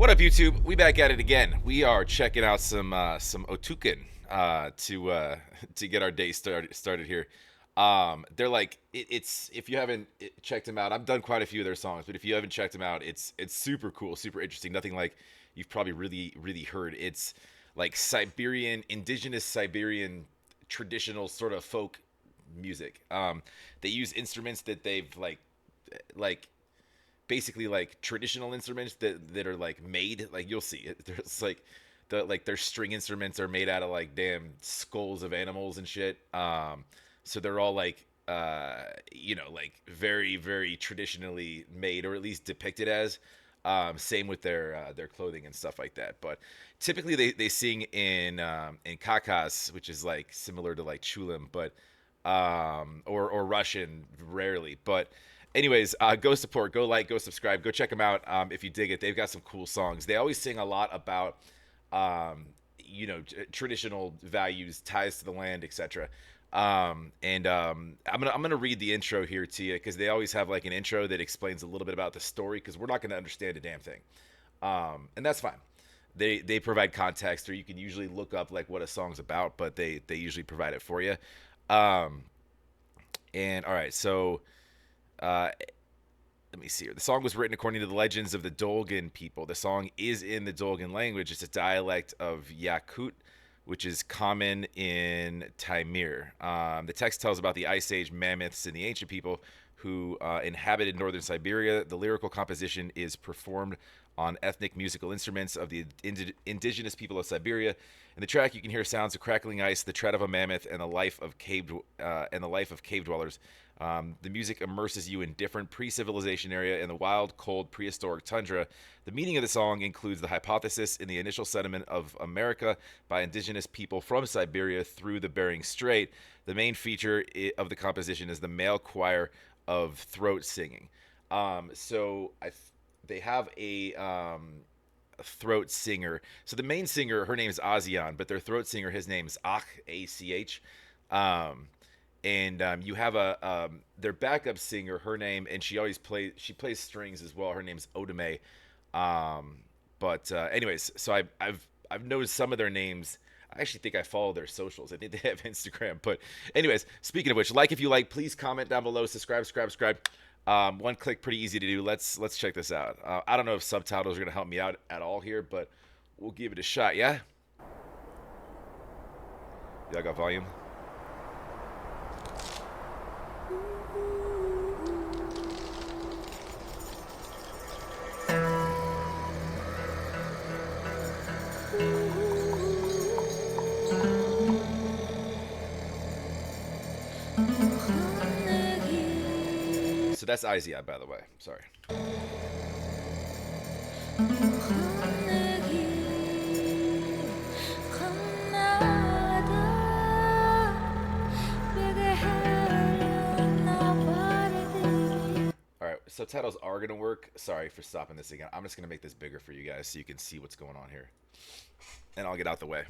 What up, YouTube? We back at it again. We are checking out some OTYKEN to get our day started here. They're like it's if you haven't checked them out, I've done quite a few of their songs, but if you haven't checked them out, it's super cool, super interesting. Nothing like you've probably really heard. It's like indigenous Siberian traditional sort of folk music. They use instruments that they've like basically like traditional instruments that are like made like you'll see it. There's like their string instruments are made out of like damn skulls of animals and shit. So they're all like like very traditionally made, or at least depicted as. Same with their clothing and stuff like that. But typically they sing in kakas, which is like similar to like chulim, but or Russian rarely. But anyways, go support, go like, go subscribe, go check them out if you dig it. They've got some cool songs. They always sing a lot about traditional values, ties to the land, etc. I'm gonna read the intro here to you because they always have like an intro that explains a little bit about the story because we're not gonna understand a damn thing, and that's fine. They provide context, or you can usually look up like what a song's about, but they usually provide it for you. Um, and all right, so uh, let me see here. The song was written according to the legends of the Dolgan people. The song is in the Dolgan language. It's a dialect of Yakut, which is common in Taimyr. The text tells about the Ice Age mammoths and the ancient people who inhabited northern Siberia. The lyrical composition is performed on ethnic musical instruments of the indigenous people of Siberia. In the track, you can hear sounds of crackling ice, the tread of a mammoth, and the life of cave dwellers. The music immerses you in different pre-civilization area in the wild, cold, prehistoric tundra. The meaning of the song includes the hypothesis in the initial settlement of America by indigenous people from Siberia through the Bering Strait. The main feature of the composition is the male choir of throat singing. They have a throat singer. So the main singer, her name is Azian, but their throat singer, his name is Ach, A-C-H. You have their backup singer, her name, and she plays strings as well. Her name's Odame. Anyways, so I've noticed some of their names. I actually think I follow their socials. I think they have Instagram. But anyways, speaking of which, like if you like, please comment down below, subscribe. One click, pretty easy to do. Let's check this out. I don't know if subtitles are gonna help me out at all here, but we'll give it a shot. Yeah. Y'all got volume? So that's Izia, by the way. Sorry. Alright, subtitles are going to work. Sorry for stopping this again. I'm just going to make this bigger for you guys so you can see what's going on here. And I'll get out the way.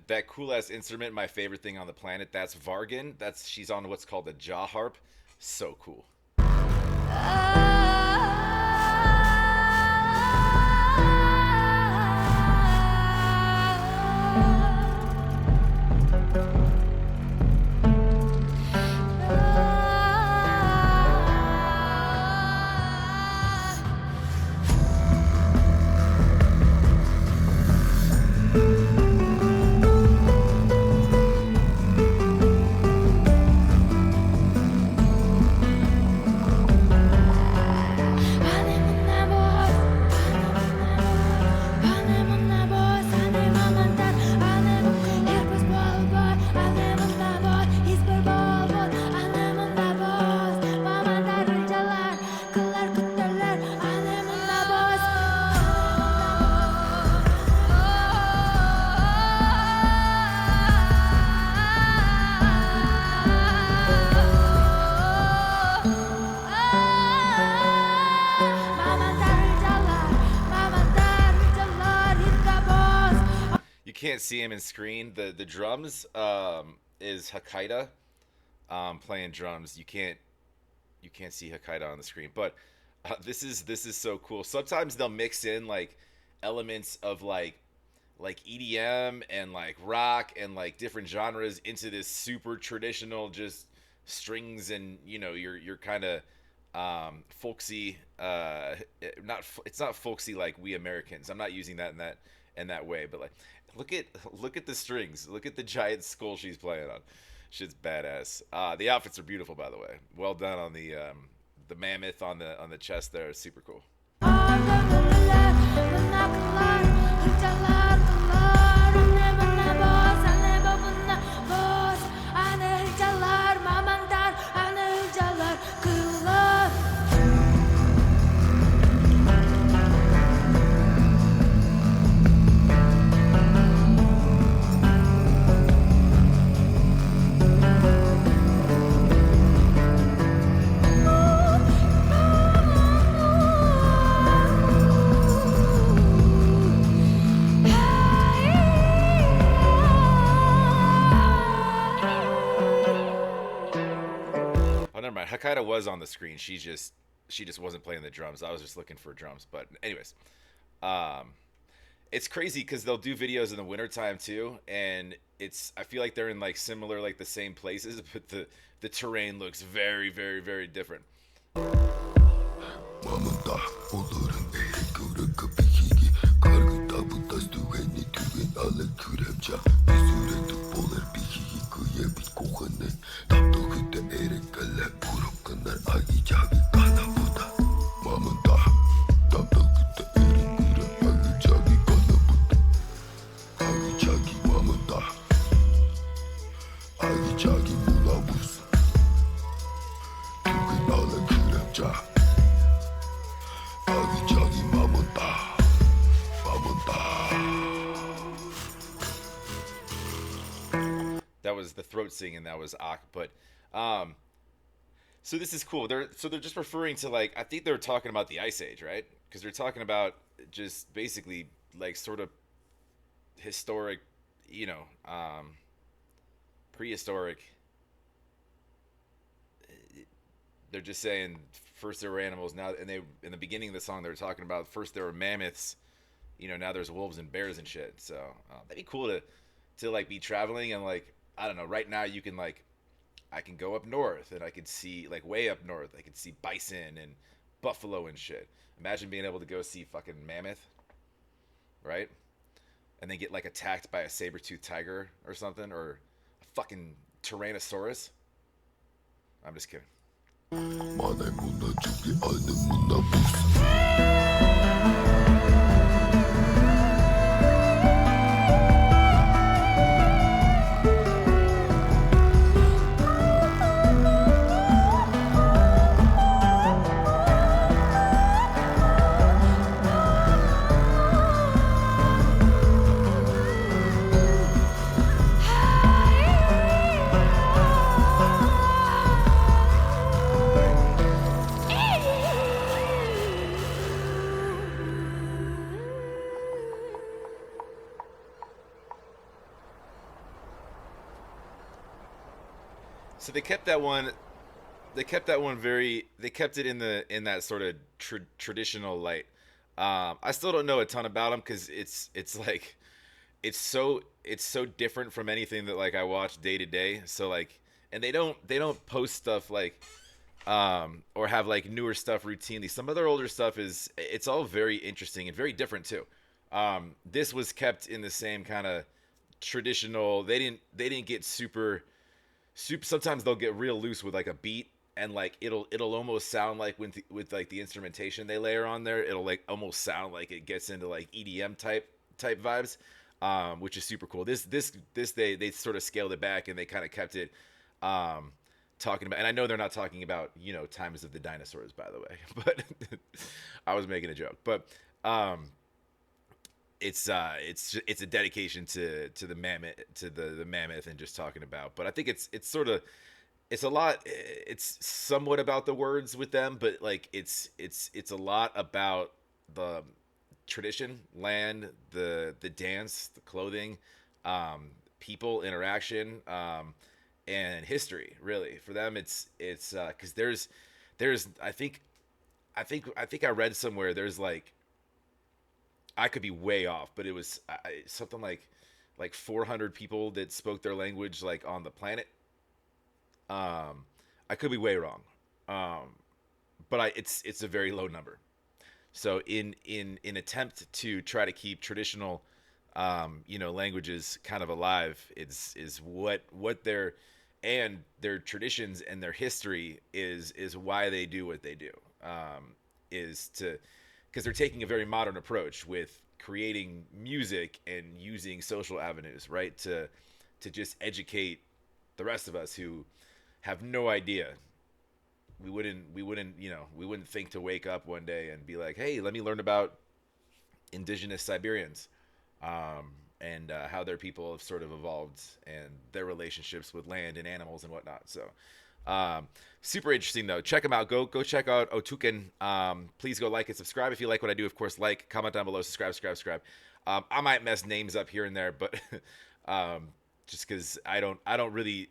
That cool ass instrument, my favorite thing on the planet. That's Vargan. She's on what's called a jaw harp. So cool. can't see him in screen. The drums is Hakaido playing drums. You can't see Hakaido on the screen, but this is so cool. Sometimes they'll mix in like elements of like EDM and like rock and like different genres into this super traditional just strings and your kind of folksy not it's not folksy like we Americans. I'm not using that in that way, but like look at the strings. Look at the giant skull she's playing on. Shit's badass. The outfits are beautiful, by the way. Well done on the mammoth on the chest there. Super cool. Oh, never mind. Hakata was on the screen. She just wasn't playing the drums. I was just looking for drums. But anyways, um, it's crazy because they'll do videos in the wintertime too, and I feel like they're in like similar like the same places, but the terrain looks very very very different. That was the throat singing. That was Ak. But um, so this is cool. They're just referring to like I think they're talking about the Ice Age, right? Because they're talking about just basically like sort of historic, you know, prehistoric. They're just saying first there were animals now, and they in the beginning of the song they were talking about first there were mammoths. Now there's wolves and bears and shit. So that'd be cool to like be traveling and like I don't know. Right now you can like I can go up north and I could see like way up north. I could see bison and buffalo and shit. Imagine being able to go see fucking mammoth, right? And then get like attacked by a saber-toothed tiger or something or a fucking tyrannosaurus. I'm just kidding. So they kept that one. They kept that one very. They kept it in that sort of traditional light. I still don't know a ton about them because it's like it's so different from anything that like I watch day to day. So like, and they don't post stuff like or have like newer stuff routinely. Some of their older stuff it's all very interesting and very different too. This was kept in the same kind of traditional. They didn't get super. Sometimes they'll get real loose with like a beat and like it'll almost sound like with like the instrumentation they layer on there, it'll like almost sound like it gets into like EDM type vibes, which is super cool. This they sort of scaled it back and they kind of kept it talking about. And I know they're not talking about times of the dinosaurs, by the way, but I was making a joke. But it's a dedication to the mammoth the mammoth and just talking about. But I think it's sort of it's a lot. It's somewhat about the words with them, but like it's a lot about the tradition, land, the dance, the clothing, people interaction, and history. Really, for them, it's because there's I think I read somewhere there's like, I could be way off, but it was something like 400 people that spoke their language like on the planet. Um, I could be way wrong, um, but it's a very low number. So in attempt to try to keep traditional, languages kind of alive, is what their and their traditions and their history is why they do what they do. Is to Because they're taking a very modern approach with creating music and using social avenues, right, to just educate the rest of us who have no idea. We wouldn't think to wake up one day and be like, hey, let me learn about indigenous Siberians, and how their people have sort of evolved and their relationships with land and animals and whatnot. So, um, super interesting though. Check them out. Go check out OTYKEN. Please go like and subscribe if you like what I do. Of course, like, comment down below, subscribe. I might mess names up here and there, but um, just because I don't really.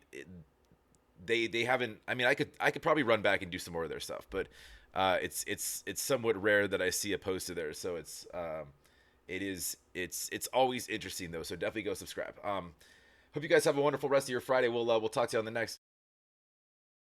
They haven't. I mean, I could probably run back and do some more of their stuff, but it's somewhat rare that I see a post of theirs. So it's always interesting though. So definitely go subscribe. Hope you guys have a wonderful rest of your Friday. We'll talk to you on the next.